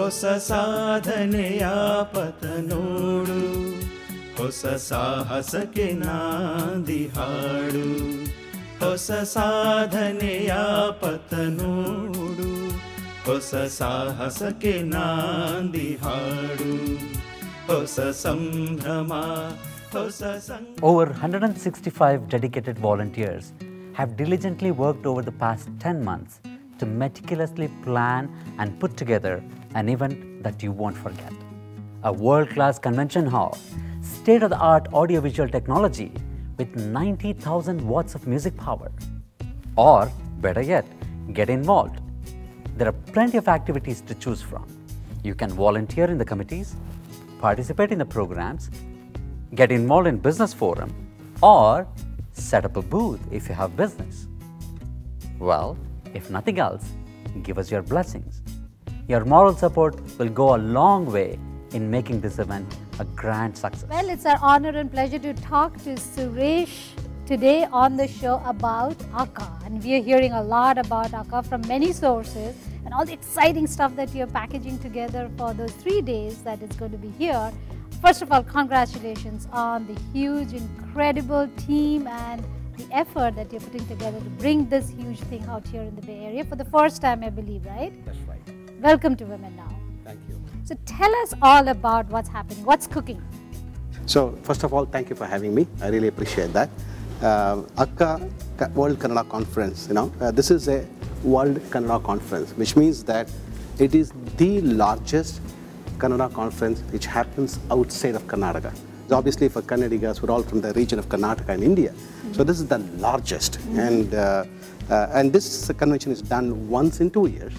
ಹೊಸ ಸಾಧನೆಯ ಪಥ ನೋಡು, ಹೊಸ ಸಾಹಸಕ್ಕೆ ನಾಂದಿ ಹಾಡು. ಹೊಸ ಸಾಧನೆಯ ಪಥ ನೋಡು, ಹೊಸ ಸಾಹಸಕ್ಕೆ ನಾಂದಿ ಹಾಡು. ಹೊಸ ಸಂಭ್ರಮ, ಹೊಸ Over 165 dedicated volunteers have diligently worked over the past 10 months to meticulously plan and put together an event that you won't forget. A world-class convention hall, state-of-the-art audiovisual technology with 90,000 watts of music power. Or, better yet, get involved. There are plenty of activities to choose from. You can volunteer in the committees, participate in the programs, get involved in business forum, or set up a booth if you have business. Well, if nothing else, give us your blessings. Your moral support will go a long way in making this event a grand success. Well, it's our honor and pleasure to talk to Suresh today on the show about AKKA. And we are hearing a lot about AKKA from many sources and all the exciting stuff that you're packaging together for those 3 days that is going to be here. First of all, congratulations on the huge, incredible team and the effort that you're putting together to bring this huge thing out here in the Bay Area for the first time, I believe, right? That's right. Welcome to WomenNow. Thank you. So tell us all about what's happening, what's cooking. So first of all, thank you for having me. I really appreciate that. AKKA World Kannada Conference, this is a World Kannada Conference, which means that it is the largest Kannada conference which happens outside of Karnataka. So obviously for Kannadigas, we're all from the region of Karnataka in India. So this is the largest, and this convention is done once in 2 years,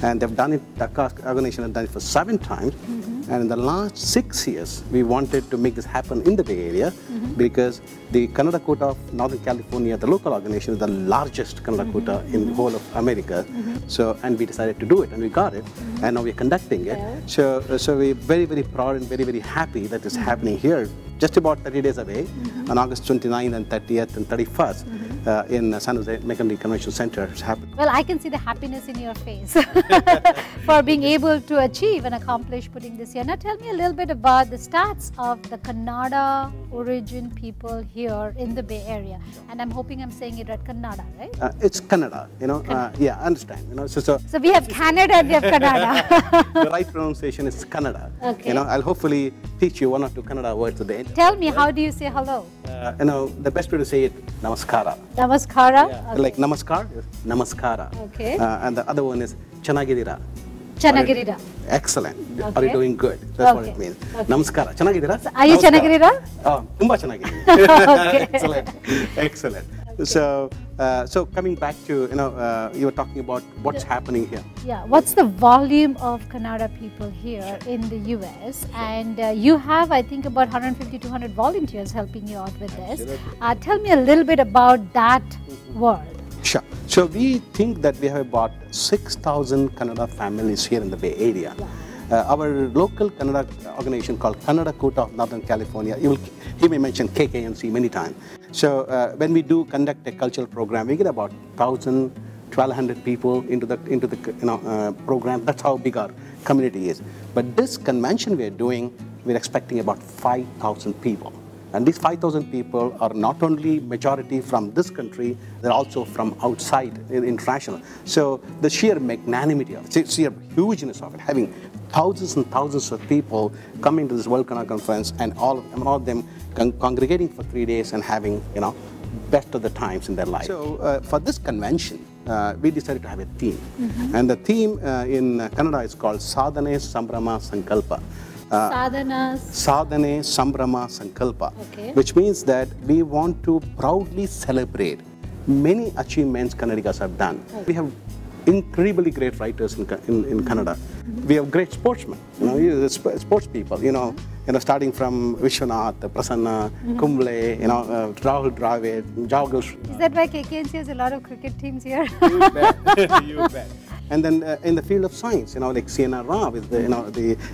and they've done it. The AKKA organization has done it for 7 times, and in the last 6 years, we wanted to make this happen in the Bay Area because the Kannada Kootas of Northern California, the local organization, is the largest Kannada Koota in the whole of America. So, and we decided to do it, and we got it, and now we're conducting it. So we're very, very proud and very, very happy that it's happening here, just about 30 days away, on August 29th and 30th and 31st in San Jose McKinley Convention Center. It's happening. Well, I can see the happiness in your face for being able to achieve and accomplish putting this here. Now tell me a little bit about the stats of the Kannada origin people here in the Bay Area. And I'm hoping I'm saying it right, Kannada, right? It's Kannada, yeah, I understand. So we have Canada and we have Kannada. The right pronunciation is Kannada. Okay. I'll hopefully teach you 1 or 2 Kannada words at the end. Tell me, how do you say hello? The best way to say it, Namaskara. Namaskara? Yeah, Okay. like Namaskar is Namaskara. Okay. And the other one is Chanagidira. Chanagirida. Excellent. Are Okay. you doing good? That's what Okay. it means. Okay. Namaskara. Chanagidira? Are you Chanagirida? Oh, tumba chanagidira. Okay. Excellent. Excellent. So coming back to, you were talking about what's happening here. Yeah, what's the volume of Kannada people here in the US? And you have, I think, about 150, 200 volunteers helping you out with this. Tell me a little bit about that world. Sure. So we think that we have about 6,000 Kannada families here in the Bay Area. Our local Kannada organization called Kannada Kootas of Northern California, he may mention KKNC many times. So when we do conduct a cultural program, we get about 1,000, 1,200 people into the program. That's how big our community is. But this convention we're doing, we're expecting about 5,000 people. And these 5,000 people are not only majority from this country, they're also from outside, international. So the sheer magnanimity of it, sheer hugeness of it, having thousands and thousands of people coming to this World Kannada Conference and all of them congregating for 3 days and having, best of the times in their life. So for this convention, we decided to have a theme. And the theme in Kannada is called Sadhane Sambrama Sankalpa. Sadhane Sambrama Sankalpa, Okay. which means that we want to proudly celebrate many achievements Kannadigas have done. We have incredibly great writers in Kannada. We have great sportsmen, sports people, starting from Vishwanath, Prasanna, Kumble, Rahul Dravid, Jawgal. Is that why KKNC has a lot of cricket teams here? You bet. You bet. And then in the field of science, like C.N.R. Rao, is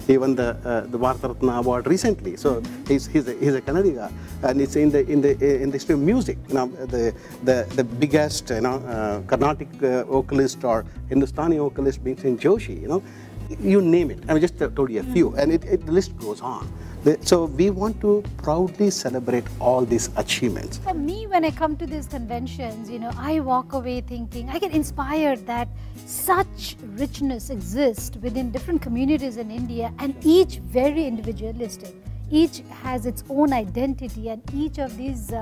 he won the Bharat Ratna award recently. So he's a Kannadiga, and it's in the history of music. The biggest Carnatic vocalist or Hindustani vocalist being Joshi. you name it. I just told you a few, and the list goes on. So we want to proudly celebrate all these achievements. For me, when I come to these conventions, I walk away thinking, I get inspired that such richness exists within different communities in India, and each very individualistic. Each has its own identity, and each of these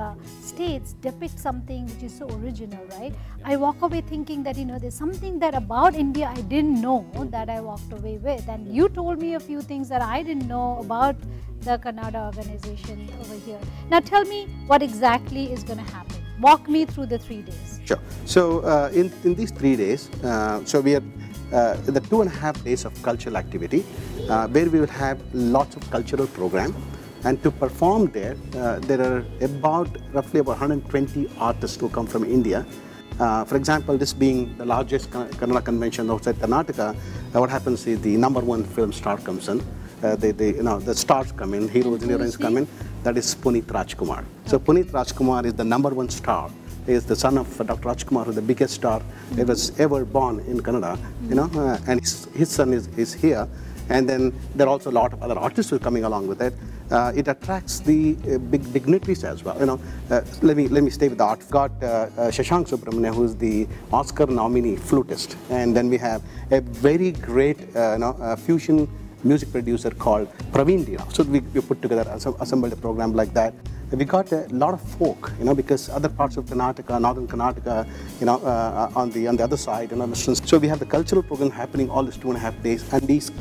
states depicts something which is so original, right? I walk away thinking that, there's something that about India I didn't know that I walked away with. And you told me a few things that I didn't know about the Kannada organization over here. Now tell me what exactly is going to happen. Walk me through the 3 days. Sure. So in these 3 days, so we are the 2.5 days of cultural activity, where we will have lots of cultural program, and to perform there, there are roughly about 120 artists who come from India. For example, this being the largest Kannada convention outside Karnataka, what happens is the #1 film star comes in. The stars come in, heroes and heroines come in. That is Puneeth Rajkumar. So Puneeth Rajkumar is the #1 star. He is the son of Dr. Rajkumar, who is the biggest star that was ever born in Kannada. And his son is here. And then there are also a lot of other artists who are coming along with it. It attracts the big dignitaries as well. Let me stay with the art. We've got Shashank Subramania, who is the Oscar nominee flutist, and then we have a very great fusion music producer called Praveen Dina. So we put together, assembled a program like that. We got a lot of folk, because other parts of Karnataka, northern Karnataka, on the other side, So we have the cultural program happening all these 2.5 days, and these,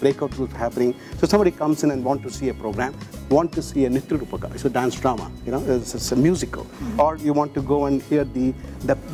breakout groups happening. So somebody comes in and want to see a program, want to see a Nitya Rupaka, it's a dance drama, it's a musical, or you want to go and hear the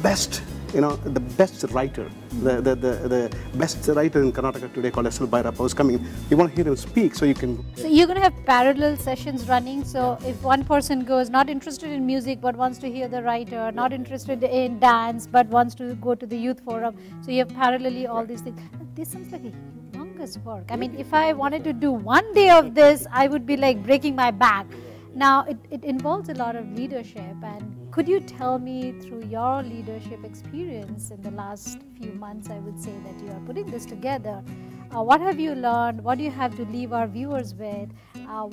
best. The best writer, the best writer in Karnataka today called S.L. Bhairappa is coming. You want to hear him speak, so you can. So you're going to have parallel sessions running. So if one person goes not interested in music but wants to hear the writer, not interested in dance but wants to go to the youth forum, so you have parallelly all these things. This sounds like a humongous work. I mean, if I wanted to do 1 day of this, I would be like breaking my back. Now, it involves a lot of leadership, and could you tell me through your leadership experience in the last few months, I would say, that you are putting this together, what have you learned? What do you have to leave our viewers with?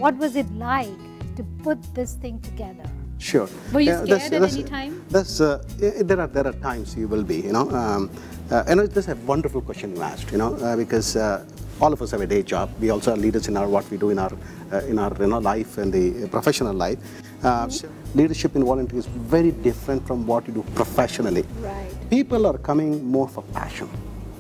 What was it like to put this thing together? Sure. Were you scared at any time? There are times you will be, and it's a wonderful question you asked, because all of us have a day job. We also are leaders in what we do in our life and the professional life. So leadership in volunteering is very different from what you do professionally. Right. People are coming more for passion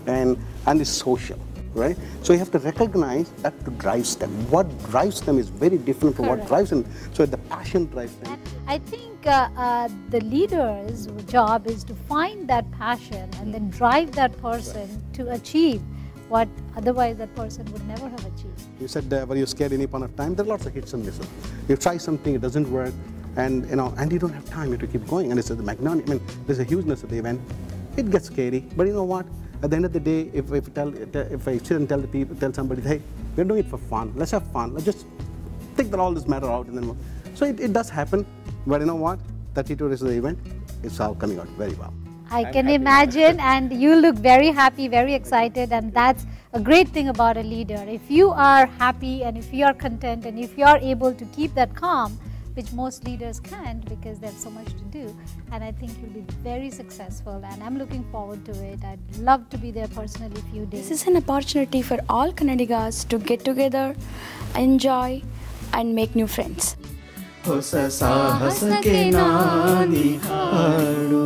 and it's social, right? So you have to recognize that drives them. What drives them is very different from what drives them. So the passion drives them. I think the leader's job is to find that passion and then drive that person to achieve what otherwise that person would never have achieved. You said, were you scared any point of time? There are lots of hits and misses. You try something, it doesn't work, and you don't have time. You have to keep going. And it's the magnanimity. I mean, there's a hugeness of the event. It gets scary, but you know what? At the end of the day, if I sit and tell somebody, hey, we're doing it for fun. Let's have fun. Let's just take all this matter out, and then so it does happen. But you know what? 32 days of the event, it's all coming out very well. I can imagine, and you look very happy, very excited, and that's a great thing about a leader. If you are happy and if you are content and if you are able to keep that calm, which most leaders can't because there's so much to do, and I think you'll be very successful, and I'm looking forward to it. I'd love to be there personally a few days. This is an opportunity for all Kannadigas to get together, enjoy, and make new friends. ಹೊಸ ಸಾಹಸಕ್ಕೆ ನಾನಿ ಹಾಡು